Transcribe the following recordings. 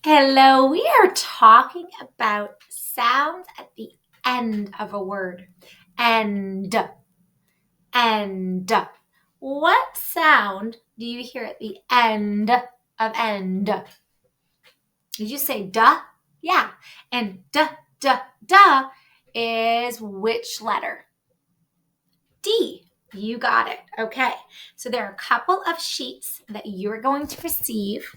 Hello, we are talking about sounds at the end of a word. End, end. What sound do you hear at the end of end? Did you say duh? Yeah. And duh, duh, duh is which letter? D. You got it. Okay. So there are a couple of sheets that you're going to receive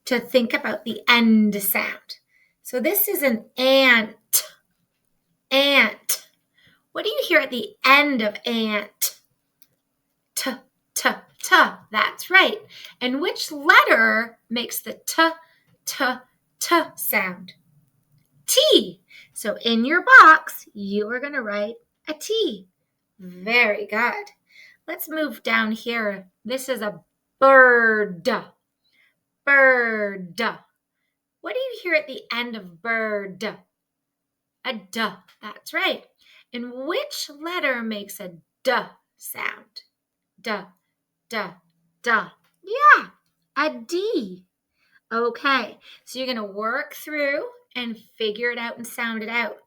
to think about the end sound. So this is an ant. Ant. What do you hear at the end of ant? T, t, t. That's right. And which letter makes the t, t, t sound? T. So in your box, you are going to write a T. Very good. Let's move down here. This is a bird. Bird. What do you hear at the end of bird? A duh. That's right. And which letter makes a duh sound? Duh, duh, duh. Yeah, a D. Okay, so you're going to work through and figure it out and sound it out.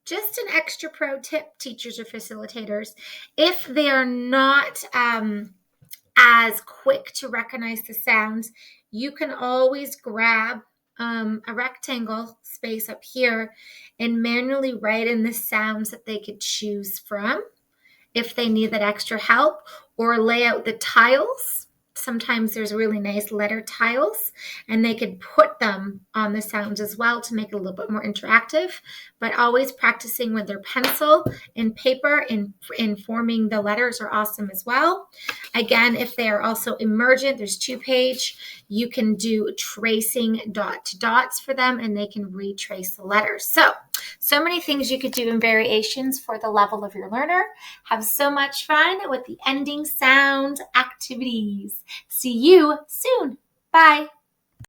Just an extra pro tip, teachers or facilitators, if they are not as quick to recognize the sounds, you can always grab a rectangle space up here and manually write in the sounds that they could choose from if they need that extra help, or lay out the tiles. Sometimes there's really nice letter tiles, and they could put them on the sounds as well to make it a little bit more interactive, but always practicing with their pencil and paper in forming the letters are awesome as well. Again, if they are also emergent, there's 2-page. You can do tracing dot to dots for them, and they can retrace the letters. So many things you could do in variations for the level of your learner. Have so much fun with the ending sound activities. See you soon. Bye.